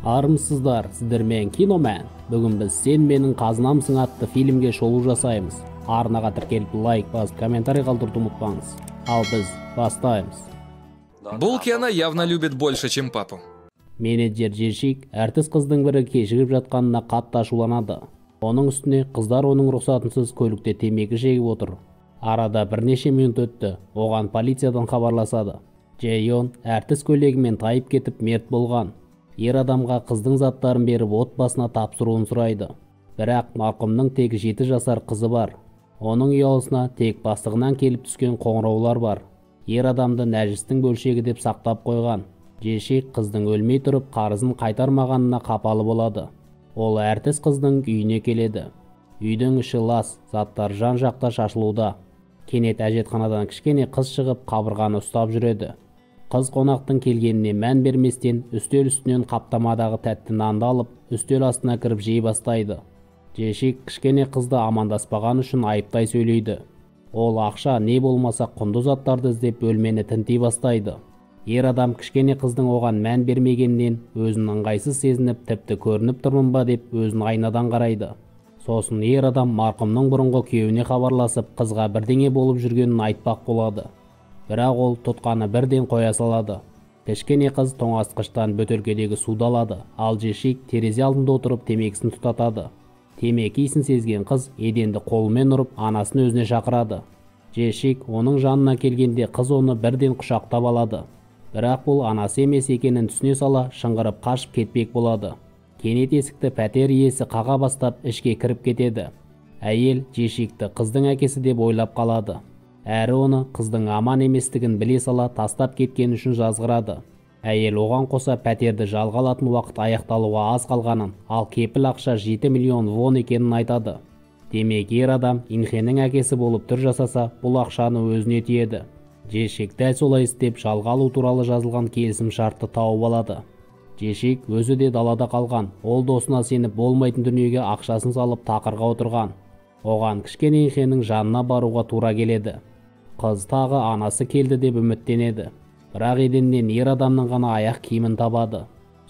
Армысыздар, сіздермен Киномен. Бүгін біз «Сен менің қазынамсың» атты фильмге шолу жасаймыз. Арнаға тіркеліп лайк басып, комментарий қалдыруды ұмытпаңыз. Ал біз бастаймыз. Бұл Кена явно любит больше, чем папу. Менеджер Джешик әртіс қыздың бірі кешігіп жатқанына қатты ашуланады. Оның үстіне қыздар оның рұқсатынсыз көлікте темекі шегіп отыр. Арада бірнеше минут өтті, оған полициядан хабарласады. Джейон әртіс көйлегімен тайып кетіп мерт болған. Ер адамға қыздың заттарын беріп отбасына тапсыруын сұрайды. Бірақ марқұмның тек 7 жасар қызы бар. Оның ұялысына тек бастығынан келіп түскен қоңыраулар бар. Ер адамды нәжістің бөлшегі деп сақтап қойған. Джешик қыздың өлмей тұрып қарызын қайтармағанына қапалы болады. Ол әртіс қыздың үйіне келеді. Үйдің іші лас, заттар жан-жақта шашылуда. Кенет әжетханадан кішкене қыз шығып қабырғаны ұстап жүреді. Қыз қонақтың келгеніне мән берместен үстел үстінен қаптамадағы тәтті нанды алып, үстел астына кіріп жей бастайды. Джешик кішкене қызды амандаспаған үшін айыптай сөйлейді. Ол ақша не болмаса құнды заттарды іздеп бөлмені тінтей бастайды. Ер адам кішкене қыздың оған мән бермегеннен өзін ыңғайсыз сезініп, тіпті көрініп тұрмын ба деп өзін айнадан қарайды. Сосын ер адам марқұмның бұрынғы күйеуіне хабарласып, қызға бірдеңе болып жүргенін айтпақ болады. Бірақ ол тұтқаны бірден қоя салады. Кішкене қыз тоңазытқыштан бөтелкедегі суды алады, ал Джешик терезе алдында отырып темекісін тұтатады. Темекі иісін сезген қыз еденді қолымен ұрып анасын өзіне шақырады. Джешик оның жанына келгенде қыз оны бірден құшақтап алады. Бірақ бұл анасы емес екенін түсіне сала шыңғырып қашып кетпек болады. Кенет есікті пәтер иесі қаға бастап ішке кіріп кетеді. Әйел Джешикті қыздың әкесі деп ойлап қалады. Әрі оны қыздың аман еместігін біле сала тастап кеткен үшін жазғырады. Әйел оған қоса пәтерді жалға алатын уақыт аяқталуға аз қалғанын, ал кепіл ақша 7 миллион вон екенін айтады. Демек ер адам Инхенің әкесі болып түр жасаса, бұл ақшаны өзіне тиеді. Джешик дәл солай істеп жалға алу туралы жазылған келісім шартты тауып алады. Джешик өзі де далада қалған. Ол досына сеніп болмайтын дүниеге ақшасын салып тақырға отырған. Оған кішкене Инхенің жанына баруға тура келеді. Қыз тағы анасы келді деп үміттенеді. Бірақ еденнен ер адамның ғана аяқ киімін табады.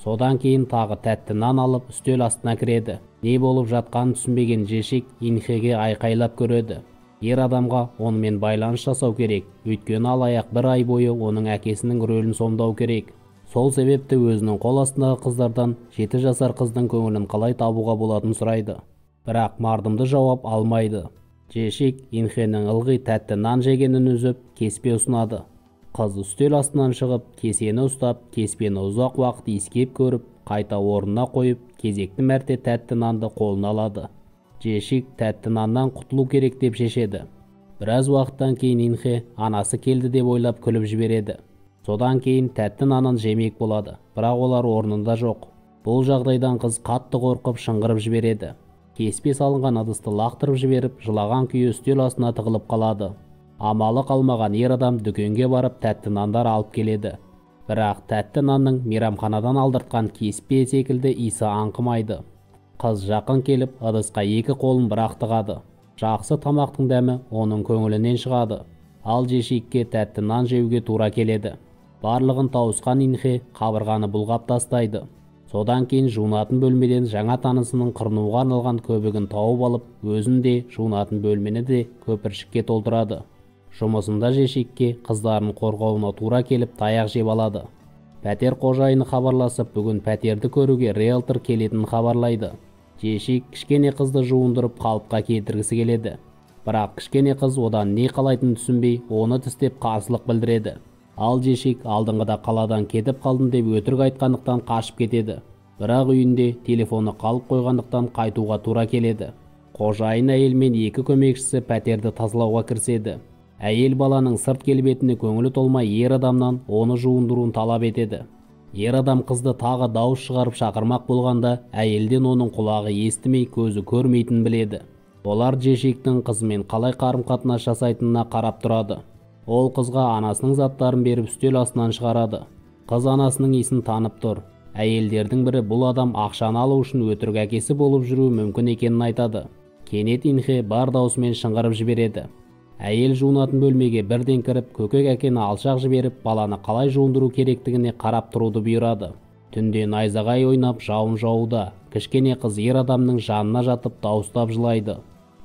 Содан кейін тағы тәтті нан алып үстел астына кіреді. Не болып жатқанын түсінбеген Джешик Инхеге айқайлап көреді. Ер адамға онымен байланыс жасау керек, өйткені алаяқ бір ай бойы оның әкесінің рөлін сомдау керек. Сол себепті өзінің қол астындағы қыздардан 7 жасар қыздың көңілін қалай табуға болатынын сұрайды. Бірақ мардымды жауап алмайды. Джешик Инхенің ылғи тәтті нан жегенін үзіп, кеспе ұсынады. Қыз үстел астынан шығып, кесені ұстап, кеспені ұзақ уақыт иіскеп көріп, қайта орнына қойып, кезекті мәрте тәтті нанды қолына алады. Джешик тәтті наннан құтылу керек деп шешеді. Біраз уақыттан кейін Инхе анасы келді деп ойлап күліп жібереді. Содан кейін тәтті нанын жемек болады, бірақ олар орнында жоқ. Бұл жағдайдан қыз қатты қорқып шыңғырып жібереді. Кеспе салынған ыдысты лақтырып жіберіп, жылаған күйі үстел астына тығылып қалады. Амалы қалмаған ер адам дүкенге барып тәтті нандар алып келеді. Бірақ тәтті нанның мейрамханадан алдыртқан кеспе секілді иісі аңқымайды. Қыз жақын келіп, ыдысқа 2 қолын бірақ тығады. Жақсы тамақтың дәмі оның көңілінен шығады. Ал Джешикке тәтті нан жеуге тура келеді. Барлығын тауысқан Инхе қабырғаны бұлғап тастайды. Содан кейін жуынатын бөлмеден жаңа танысының қырнауға арналған көбігін тауып алып, өзін де жуынатын бөлмені де көпіршікке толтырады. Жұмысында Джешикке қыздарын қорғауына тура келіп таяқ жеп алады. Пәтер қожайыны хабарласып, бүгін пәтерді көруге риэлтор келетінін хабарлайды. Джешик кішкене қызды жуындырып қалыпқа келтіргісі келеді. Бірақ кішкене қыз одан не қалайтынын түсінбей, оны тістеп қарсылық білдіреді. Ал Джешик алдыңғыда қаладан кетіп қалдым деп өтірік айтқандықтан қашып кетеді. Бірақ үйінде телефоны қалып қойғандықтан қайтуға тура келеді. Қожайын әйел мен 2 көмекшісі пәтерді тазалауға кіріседі. Әйел баланың сырт келбетіне көңілі толмай ер адамнан оны жуындыруын талап етеді. Ер адам қызды тағы дауыс шығарып шақырмақ болғанда, әйелден оның құлағы естімей, көзі көрмейтінін біледі. Олар Джешиктің қызымен қалай қарым-қатынас жасайтынына қарап тұрады. Ол қызға анасының заттарын беріп үстел астынан шығарады. Қыз анасының иісін танып тұр. Әйелдердің бірі бұл адам ақшаны алу үшін өтірік әкесі болып жүруі мүмкін екенін айтады. Кенет Инхе бар даусымен шыңғырып жібереді. Әйел жуынатын бөлмеге бірден кіріп, көкек әкені алшақ жіберіп, баланы қалай жуындыру керектігіне қарап тұруды бұйырады. Түнде найзағай ойнап жауын жауда. Кішкене қыз ер адамның жанына жатып дауыстап жылайды.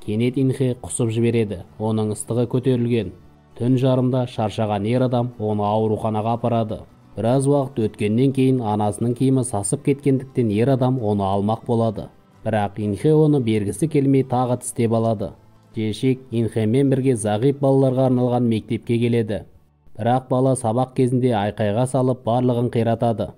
Кенет Инхе құсып жібереді. Оның ыстығы көтерілген. Түн жарымда шаршаған ер адам оны ауруханаға апарады. Біраз уақыт өткеннен кейін анасының киімі сасып кеткендіктен ер адам оны алмақ болады. Бірақ Инхе оны бергісі келмей тағы тістеп алады. Жешик Инхемен бірге зағип балаларға арналған мектепке келеді. Бірақ бала сабақ кезінде айқайға салып барлығын қиратады.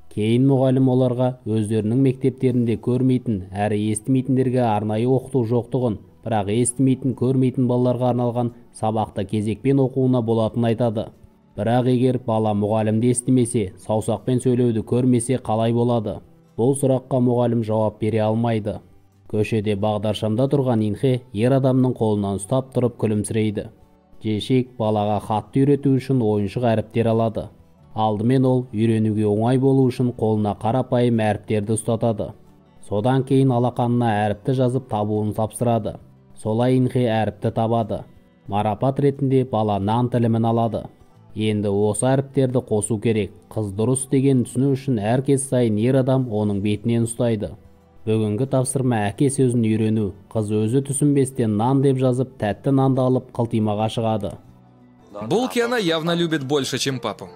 Кейін мұғалім оларға өздерінің мектептерінде көрмейтін әрі естімейтіндерге арнайы оқыту жоқтығын, бірақ естімейтін, көрмейтін балаларға арналған сабақты кезекпен оқуына болатынын айтады. Бірақ егер бала мұғалімді естімесе, саусақпен сөйлеуді көрмесе қалай болады? Бұл сұраққа мұғалім жауап бере алмайды. Көшеде бағдаршамда тұрған Инхе ер адамның қолынан ұстап тұрып күлімсірейді. Жешик балаға хатты үйрету үшін ойыншық әріптер алады. Алдымен ол үйренуге оңай болу үшін қолына қарапайым әріптерді ұстатады. Содан кейін алақанына әріпті жазып табуын тапсырады. Солай Инхе әріпті табады. Марапат ретінде бала нан тілімін алады. Енді осы әріптерді қосу керек. Қыз дұрыс деген түсіну үшін әр кез сайын ер адам оның бетінен ұстайды. Бүгінгі тапсырма әке сөзін үйрену. Қыз өзі түсінбестен нан деп жазып, тәтті нанды алып қылтимаға шығады. Булки она явно любит больше, чем папу.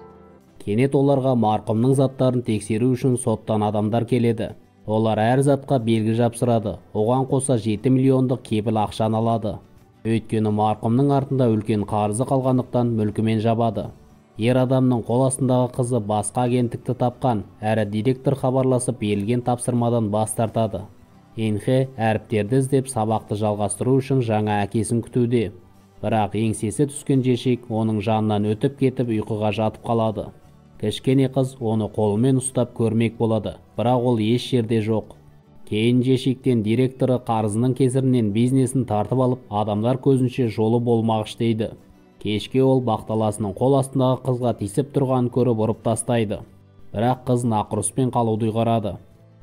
Кенет оларға марқұмның заттарын тексеру үшін соттан адамдар келеді. Олар әр затқа белгі жапсырады. Оған қоса 7 миллиондық кепіл ақшаны алады. Өйткені марқұмның артында үлкен қарызы қалғандықтан мүлкімен жабады. Ер адамның қол астындағы қызы басқа агенттікті тапқан, әрі директор хабарласып берілген тапсырмадан бас тартады. Инхе әріптерді іздеп сабақты жалғастыру үшін жаңа әкесін күтуде. Бірақ еңсесі түскен Жешик оның жанынан өтіп кетіп ұйқыға жатып қалады. Кішкене қыз оны қолымен ұстап көрмек болады, бірақ ол еш жерде жоқ. Кейін Жешиктен директоры қарызының кесірінен бизнесін тартып алып, адамдар көзінше жолы болмағыш дейді. Кешке ол бақталасының қол астындағы қызға тиісіп тұрғанын көріп ұрып тастайды. Бірақ қыз нақұрыспен қалуды ұйғарады.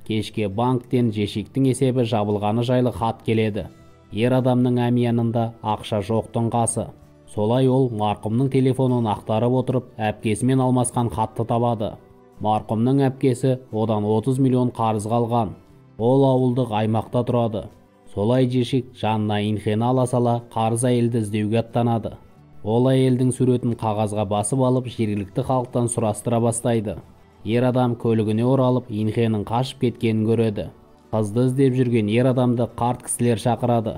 Кешке банктен Жешиктің есебі жабылғаны жайлы хат келеді. Ер адамның әмиянында ақша жоқтың қасы. Солай ол марқұмның телефонын ақтарып отырып, әпкесімен алмасқан хатты табады. Марқұмның әпкесі одан 30 миллион қарыз қалған. Ол ауылдық аймақта тұрады. Солай Жешик жанына Инхені ала сала қарыз әйелді іздеуге аттанады. Ол әйелдің суретін қағазға басып алып, жергілікті халықтан сұрастыра бастайды. Ер адам көлігіне оралып, Инхенің қашып кеткенін көреді. Қызды іздеп жүрген ер адамды қарт кісілер шақырады.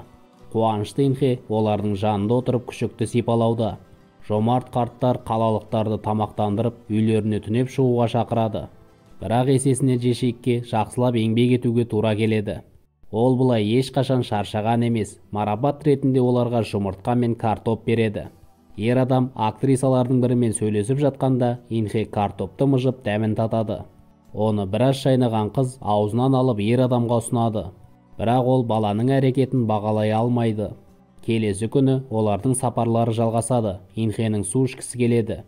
Қуанышты Инхе олардың жанында отырып күшікті сипалауда. Жомарт қарттар қалалықтарды тамақтандырып, үйлеріне түнеп шығуға шақырады. Бірақ есесіне Жешикке жақсылап еңбек етуге тура келеді. Ол бұлай ешқашан шаршаған емес, марапат ретінде оларға жұмыртқа мен картоп береді. Ер адам актрисалардың бірімен сөйлесіп жатқанда Инхе картопты мыжып дәмін татады. Оны біраз шайнаған қыз аузынан алып ер адамға ұсынады. Бірақ ол баланың әрекетін бағалай алмайды. Келесі күні олардың сапарлары жалғасады. Инхенің су ішкісі келеді.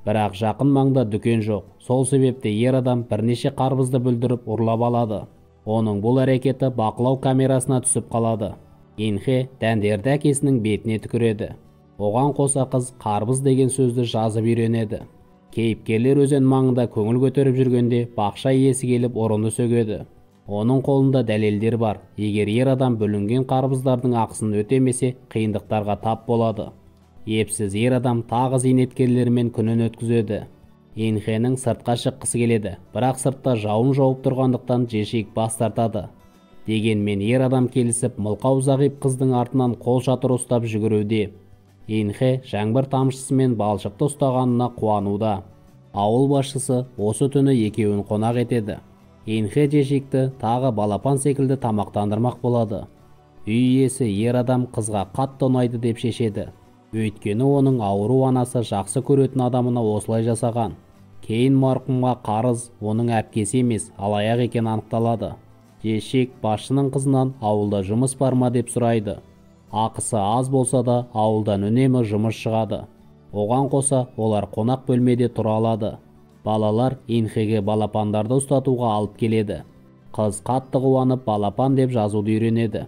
Бірақ жақын маңда дүкен жоқ. Сол себепті ер адам бірнеше қарбызды бүлдіріп ұрлап алады. Оның бұл әрекеті бақылау камерасына түсіп қалады. Инхе дәндерді әкесінің бетіне түкіреді. Оған қоса қыз қарбыз деген сөзді жазып үйренеді. Кейіпкерлер өзен маңында көңіл көтеріп жүргенде бақша иесі келіп ұрыны сөгеді. Оның қолында дәлелдер бар. Егер ер адам бүлінген қарбыздардың ақысын өтемесе, қиындықтарға тап болады. Епсіз ер адам тағы зейнеткерлермен күнін өткізеді. Инхенің сыртқа шыққысы келеді, бірақ сыртта жауын жауып тұрғандықтан Жешик бас тартады. Дегенмен ер адам келісіп, мылқау зағип қыздың артынан қол шатыр ұстап жүгіруде. Инхе жаңбыр тамшысымен балшықты ұстағанына қуануда. Ауыл басшысы осы түні екеуін қонақ етеді. Инхе Жешикті тағы балапан секілді тамақтандырмақ болады. Үй иесі ер адам қызға қатты ұнайды деп шешеді. Өйткені оның ауру анасы жақсы көретін адамына осылай жасаған. Кейін марқұмға қарыз оның әпкесі емес, алаяқ екені анықталады. Жешик басшының қызынан ауылда жұмыс бар ма деп сұрайды. Ақысы аз болса да ауылдан үнемі жұмыс шығады. Оған қоса олар қонақ бөлмеде тұра алады. Балалар Инхеге балапандарды ұстатуға алып келеді. Қыз қатты қуанып балапан деп жазуды үйренеді.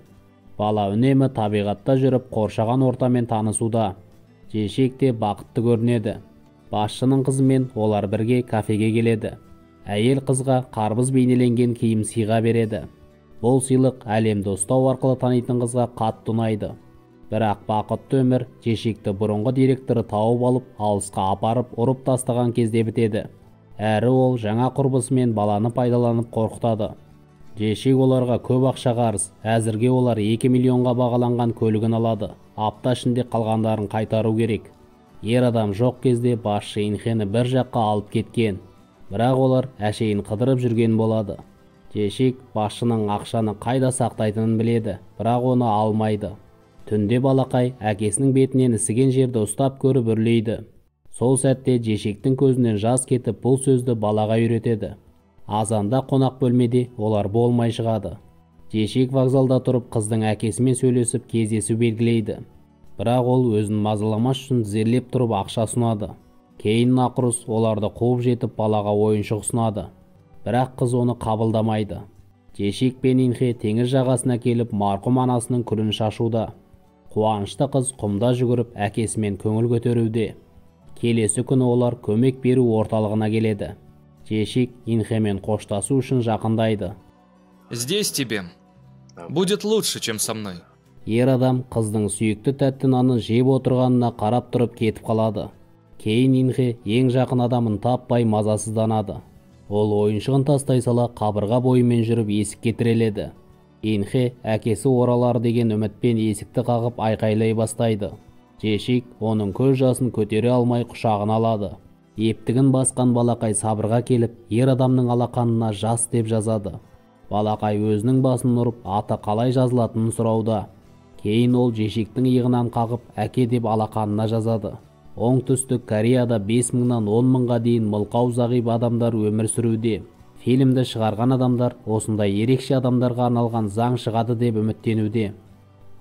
Бала үнемі табиғатта жүріп қоршаған ортамен танысуда. Жешик те бақытты көрінеді. Басшының қызымен олар бірге кафеге келеді. Әйел қызға қарбыз бейнеленген киім сыйға береді. Бұл сыйлық әлемді ұстау арқылы танитын қызға қатты ұнайды. Бірақ бақытты өмір Жешекті бұрынғы директоры тауып алып, алысқа апарып ұрып тастаған кезде бітеді. Әрі ол жаңа құрбысымен баланы пайдаланып қорқытады. Жешек оларға көп ақша қарыз. Әзірге олар 2 миллионға бағаланған көлігін алады. Апта ішінде қалғандарын қайтару керек. Ер адам жоқ кезде басшы Инхені бір жаққа алып кеткен. Бірақ олар әшейін қыдырып жүрген болады. Жешек басшының ақшаны қайда сақтайтынын біледі, бірақ оны алмайды. Түнде балақай әкесінің бетінен ісіген жерді ұстап көріп үрлейді. Сол сәтте Жешектің көзінен жас кетіп бұл сөзді балаға үйретеді. Азанда қонақ бөлмеде олар болмай шығады. Жешек вокзалда тұрып қыздың әкесімен сөйлесіп кездесу белгілейді. Бірақ ол өзін мазаламас үшін тізерлеп тұрып ақша ұсынады. Кейін Нақұрыс оларды қуып жетіп балаға ойыншық ұсынады. Бірақ қыз оны қабылдамайды. Жешек пен Инхе теңіз жағасына келіп марқұм анасының күлін шашуда. Қуанышты қыз құмда жүгіріп әкесімен көңіл көтеруде. Келесі күні олар көмек беру орталығына келеді. Жешек Инхемен қоштасу үшін жақындайды. Здесь тебе будет лучше, чем со мной. Ер адам қыздың сүйікті тәтті нанын жеп отырғанына қарап тұрып кетіп қалады. Кейін Инхе ең жақын адамын таппай мазасызданады. Ол ойыншығын тастай сала қабырға бойымен жүріп есікке тіреледі. Инхе әкесі оралар деген үмітпен есікті қағып айқайлай бастайды. Жешек оның көз жасын көтере алмай құшағына алады. Ептігін басқан балақай сабырға келіп, ер адамның алақанына жас деп жазады. Балақай өзінің басын ұрып, аты қалай жазылатынын сұрауда. Кейін ол Жешектің иығынан қағып, әке деп алақанына жазады. Оңтүстік Кореяда 5 мыңнан 10 мыңға дейін мылқау зағип адамдар өмір сүруде. Фильмді шығарған адамдар осындай ерекше адамдарға арналған заң шығады деп үміттенуде.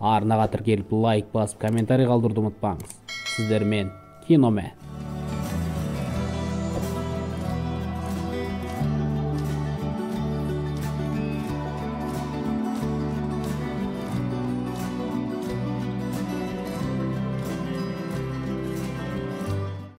Арнаға тіркеліп лайк басып комментарий қалдыруды ұмытпаңыз. Сіздермен Киномен.